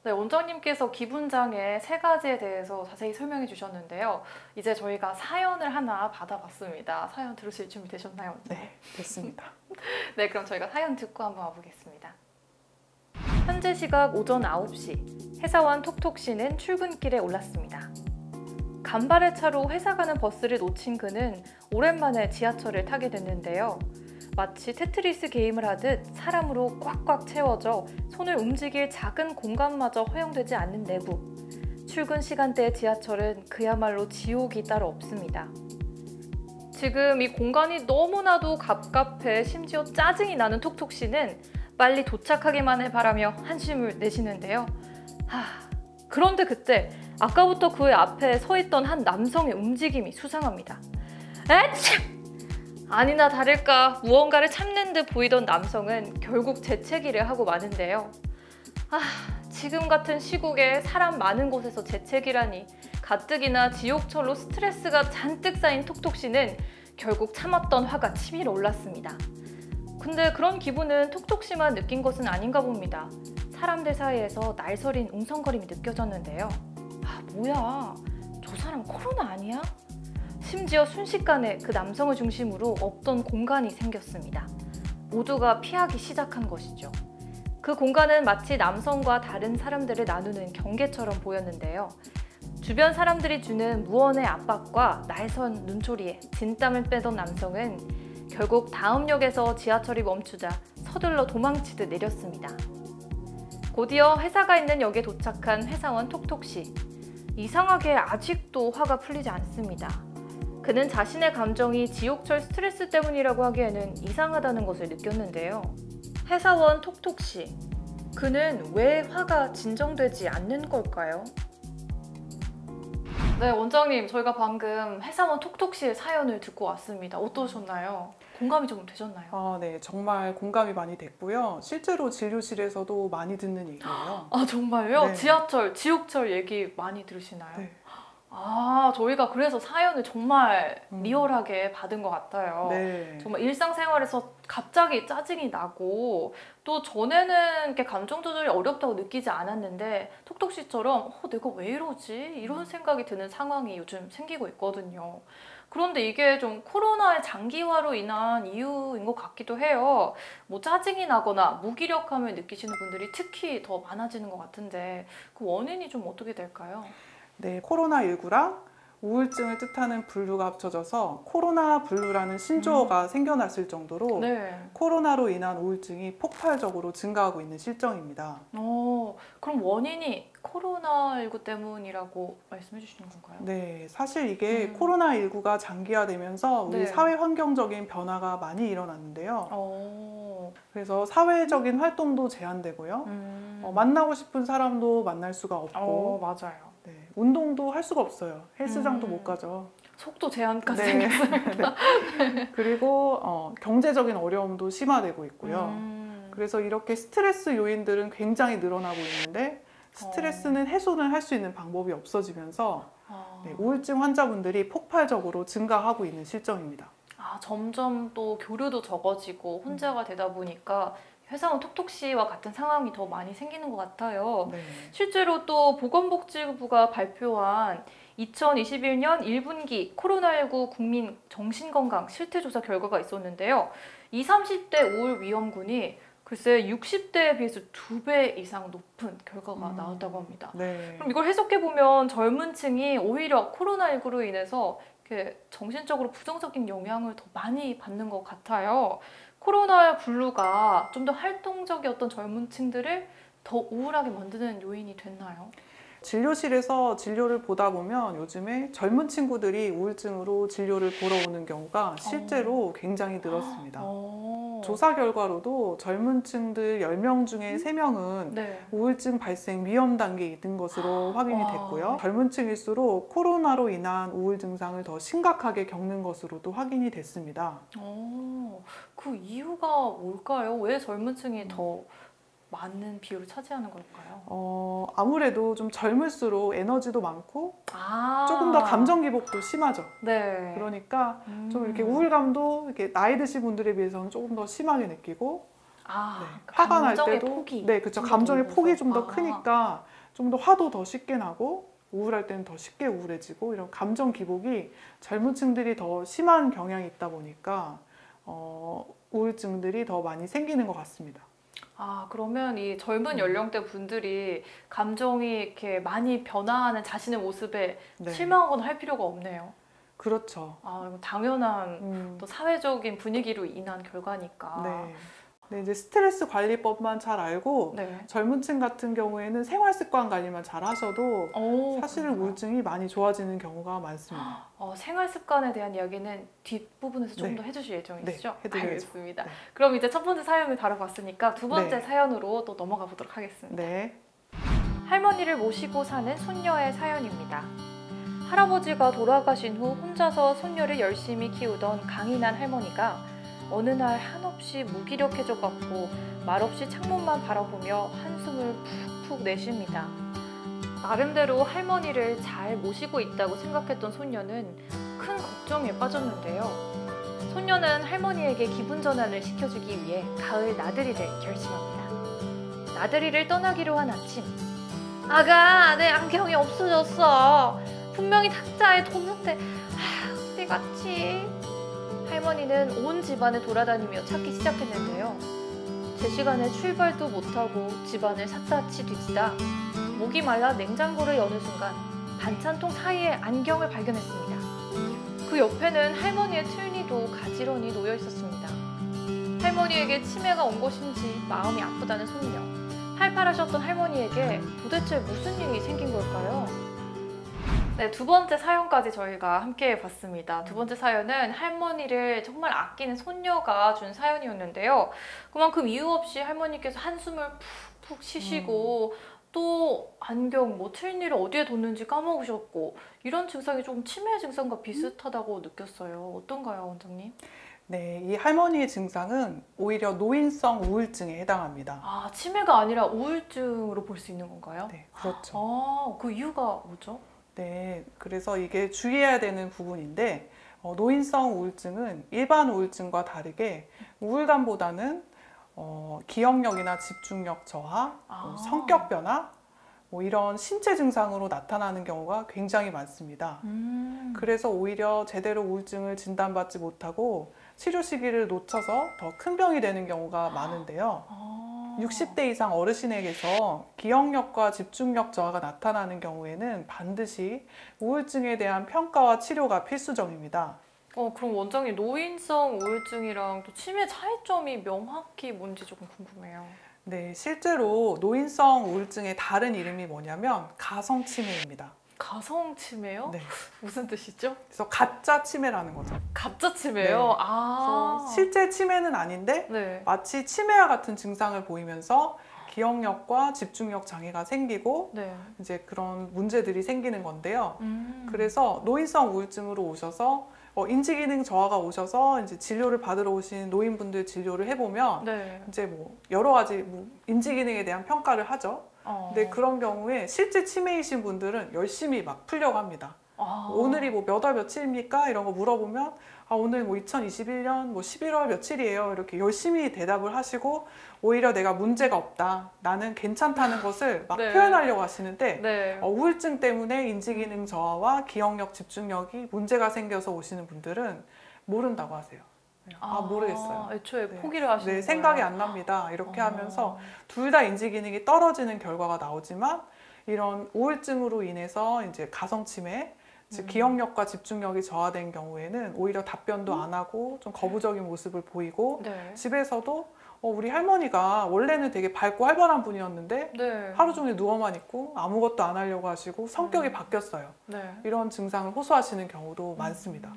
네, 원장님께서 기분장애 세 가지에 대해서 자세히 설명해 주셨는데요. 이제 저희가 사연을 하나 받아봤습니다. 사연 들으실 준비 되셨나요? 네, 됐습니다. 네, 그럼 저희가 사연 듣고 한번 와보겠습니다. 현재 시각 오전 9시, 회사원 톡톡씨는 출근길에 올랐습니다. 간발의 차로 회사 가는 버스를 놓친 그는 오랜만에 지하철을 타게 됐는데요. 마치 테트리스 게임을 하듯 사람으로 꽉꽉 채워져 손을 움직일 작은 공간마저 허용되지 않는 내부. 출근 시간대의 지하철은 그야말로 지옥이 따로 없습니다. 지금 이 공간이 너무나도 갑갑해 심지어 짜증이 나는 톡톡씨는 빨리 도착하기만을 바라며 한숨을 내쉬는데요. 그런데 그때 아까부터 그의 앞에 서 있던 한 남성의 움직임이 수상합니다. 에치! 아니나 다를까 무언가를 참는 듯 보이던 남성은 결국 재채기를 하고 마는데요. 지금 같은 시국에 사람 많은 곳에서 재채기라니. 가뜩이나 지옥철로 스트레스가 잔뜩 쌓인 톡톡씨는 결국 참았던 화가 치밀어 올랐습니다. 근데 그런 기분은 톡톡씨만 느낀 것은 아닌가 봅니다. 사람들 사이에서 날서린 웅성거림이 느껴졌는데요. 뭐야, 저 사람 코로나 아니야? 심지어 순식간에 그 남성을 중심으로 없던 공간이 생겼습니다. 모두가 피하기 시작한 것이죠. 그 공간은 마치 남성과 다른 사람들을 나누는 경계처럼 보였는데요. 주변 사람들이 주는 무언의 압박과 날선 눈초리에 진땀을 빼던 남성은 결국 다음 역에서 지하철이 멈추자 서둘러 도망치듯 내렸습니다. 곧이어 회사가 있는 역에 도착한 회사원 톡톡씨. 이상하게 아직도 화가 풀리지 않습니다. 그는 자신의 감정이 지옥철 스트레스 때문이라고 하기에는 이상하다는 것을 느꼈는데요. 회사원 톡톡씨, 그는 왜 화가 진정되지 않는 걸까요? 네, 원장님, 저희가 방금 회사원 톡톡씨의 사연을 듣고 왔습니다. 어떠셨나요? 공감이 좀 되셨나요? 네, 정말 공감이 많이 됐고요. 실제로 진료실에서도 많이 듣는 얘기예요. 정말요? 네. 지하철, 지옥철 얘기 많이 들으시나요? 네. 저희가 그래서 사연을 정말 리얼하게 받은 것 같아요. 네. 정말 일상생활에서 갑자기 짜증이 나고 또 전에는 이렇게 감정 조절이 어렵다고 느끼지 않았는데 톡톡씨처럼 내가 왜 이러지? 이런 생각이 드는 상황이 요즘 생기고 있거든요. 그런데 이게 좀 코로나의 장기화로 인한 이유인 것 같기도 해요. 짜증이 나거나 무기력함을 느끼시는 분들이 특히 더 많아지는 것 같은데 그 원인이 좀 어떻게 될까요? 네, 코로나19랑 우울증을 뜻하는 블루가 합쳐져서 코로나 블루라는 신조어가 생겨났을 정도로 네. 코로나로 인한 우울증이 폭발적으로 증가하고 있는 실정입니다. 그럼 원인이 코로나19 때문이라고 말씀해 주시는 건가요? 네, 사실 이게 코로나19가 장기화되면서 우리 네. 사회 환경적인 변화가 많이 일어났는데요. 그래서 사회적인 활동도 제한되고요. 만나고 싶은 사람도 만날 수가 없고 맞아요. 네, 운동도 할 수가 없어요. 헬스장도 못 가죠. 속도 제한까지 네. 생겼습니다. 그리고 경제적인 어려움도 심화되고 있고요. 그래서 이렇게 스트레스 요인들은 굉장히 늘어나고 있는데 스트레스는 해소는 할 수 있는 방법이 없어지면서 네, 우울증 환자분들이 폭발적으로 증가하고 있는 실정입니다. 점점 또 교류도 적어지고 혼자가 되다 보니까 회사원 톡톡씨와 같은 상황이 더 많이 생기는 것 같아요. 네. 실제로 또 보건복지부가 발표한 2021년 1분기 코로나19 국민 정신건강 실태조사 결과가 있었는데요. 20, 30대 우울 위험군이 글쎄 60대에 비해서 2배 이상 높은 결과가 나왔다고 합니다. 네. 그럼 이걸 해석해보면 젊은 층이 오히려 코로나19로 인해서 이렇게 정신적으로 부정적인 영향을 더 많이 받는 것 같아요. 코로나 블루가 좀 더 활동적이었던 젊은 층들을 더 우울하게 만드는 요인이 됐나요? 진료실에서 진료를 보다 보면 요즘에 젊은 친구들이 우울증으로 진료를 보러 오는 경우가 실제로 굉장히 늘었습니다. 조사 결과로도 젊은 층들 10명 중에 3명은 네. 우울증 발생 위험 단계에 있는 것으로 확인이 됐고요. 젊은 층일수록 코로나로 인한 우울 증상을 더 심각하게 겪는 것으로도 확인이 됐습니다. 그 이유가 뭘까요? 왜 젊은 층이 더 많은 비율을 차지하는 걸까요? 아무래도 좀 젊을수록 에너지도 많고 조금 더 감정 기복도 심하죠. 네. 그러니까 좀 이렇게 우울감도 이렇게 나이 드신 분들에 비해서는 조금 더 심하게 느끼고 네, 화가 날 때도 폭이 네, 그렇죠. 감정의 폭이 좀 더 크니까 좀 더 화도 더 쉽게 나고 우울할 때는 더 쉽게 우울해지고 이런 감정 기복이 젊은 층들이 더 심한 경향이 있다 보니까 우울증들이 더 많이 생기는 것 같습니다. 아, 그러면 이 젊은 연령대 분들이 감정이 이렇게 많이 변화하는 자신의 모습에 네. 실망하거나 할 필요가 없네요. 그렇죠. 아, 이거 당연한 또 사회적인 분위기로 인한 결과니까. 네. 네, 이제 스트레스 관리법만 잘 알고 네. 젊은 층 같은 경우에는 생활 습관 관리만 잘 하셔도 사실은 그렇구나. 우울증이 많이 좋아지는 경우가 많습니다. 생활 습관에 대한 이야기는 뒷부분에서 좀 네. 더 해주실 예정이시죠? 네, 해드려야죠. 알겠습니다. 네. 그럼 이제 첫 번째 사연을 다뤄봤으니까 두 번째 네. 사연으로 또 넘어가 보도록 하겠습니다. 네. 할머니를 모시고 사는 손녀의 사연입니다. 할아버지가 돌아가신 후 혼자서 손녀를 열심히 키우던 강인한 할머니가 어느 날 한없이 무기력해져 갖고 말없이 창문만 바라보며 한숨을 푹푹 내쉽니다. 나름대로 할머니를 잘 모시고 있다고 생각했던 손녀는 큰 걱정에 빠졌는데요. 손녀는 할머니에게 기분 전환을 시켜주기 위해 가을 나들이를 결심합니다. 나들이를 떠나기로 한 아침, 아가, 내 안경이 없어졌어. 분명히 탁자에 뒀는데 어디 갔지? 할머니는 온 집안을 돌아다니며 찾기 시작했는데요. 제 시간에 출발도 못하고 집안을 샅샅이 뒤지다 목이 말라 냉장고를 여는 순간 반찬통 사이에 안경을 발견했습니다. 그 옆에는 할머니의 틀니도 가지런히 놓여 있었습니다. 할머니에게 치매가 온 것인지 마음이 아프다는 손녀. 팔팔하셨던 할머니에게 도대체 무슨 일이 생긴 걸까요? 네, 두 번째 사연까지 저희가 함께 봤습니다. 두 번째 사연은 할머니를 정말 아끼는 손녀가 준 사연이었는데요. 그만큼 이유 없이 할머니께서 한숨을 푹푹 쉬시고 또 안경, 틀니를 어디에 뒀는지 까먹으셨고 이런 증상이 좀 치매 증상과 비슷하다고 느꼈어요. 어떤가요, 원장님? 네, 이 할머니의 증상은 오히려 노인성 우울증에 해당합니다. 아, 치매가 아니라 우울증으로 볼 수 있는 건가요? 네, 그렇죠. 아, 그 이유가 뭐죠? 네, 그래서 이게 주의해야 되는 부분인데 노인성 우울증은 일반 우울증과 다르게 우울감보다는 기억력이나 집중력 저하, 성격 변화, 이런 신체 증상으로 나타나는 경우가 굉장히 많습니다. 그래서 오히려 제대로 우울증을 진단받지 못하고 치료 시기를 놓쳐서 더 큰 병이 되는 경우가 많은데요. 60대 이상 어르신에게서 기억력과 집중력 저하가 나타나는 경우에는 반드시 우울증에 대한 평가와 치료가 필수적입니다. 그럼 원장님, 노인성 우울증이랑 또 치매 차이점이 명확히 뭔지 조금 궁금해요. 네, 실제로 노인성 우울증의 다른 이름이 뭐냐면 가성치매입니다. 가성치매요? 네. 무슨 뜻이죠? 그래서 가짜 치매라는 거죠. 가짜 치매요? 네. 아. 그래서 실제 치매는 아닌데 네. 마치 치매와 같은 증상을 보이면서 기억력과 집중력 장애가 생기고 네. 이제 그런 문제들이 생기는 건데요. 그래서 노인성 우울증으로 오셔서 인지기능 저하가 오셔서 이제 진료를 받으러 오신 노인분들 진료를 해보면 네. 이제 여러 가지 인지기능에 대한 평가를 하죠. 근데 그런 경우에 실제 치매이신 분들은 열심히 막 풀려고 합니다. 오늘이 몇 월 며칠입니까? 이런 거 물어보면 오늘 2021년 11월 며칠이에요. 이렇게 열심히 대답을 하시고 오히려 내가 문제가 없다. 나는 괜찮다는 것을 막 네. 표현하려고 하시는데 네. 우울증 때문에 인지기능 저하와 기억력, 집중력이 문제가 생겨서 오시는 분들은 모른다고 하세요. 모르겠어요. 애초에 네. 포기를 하시는 거예요? 생각이 안 납니다. 이렇게 하면서 둘 다 인지기능이 떨어지는 결과가 나오지만 이런 우울증으로 인해서 이제 가성치매, 즉 기억력과 집중력이 저하된 경우에는 오히려 답변도 안 하고 좀 거부적인 모습을 보이고 네. 집에서도 우리 할머니가 원래는 되게 밝고 활발한 분이었는데 네. 하루 종일 누워만 있고 아무것도 안 하려고 하시고 성격이 바뀌었어요. 네. 이런 증상을 호소하시는 경우도 많습니다.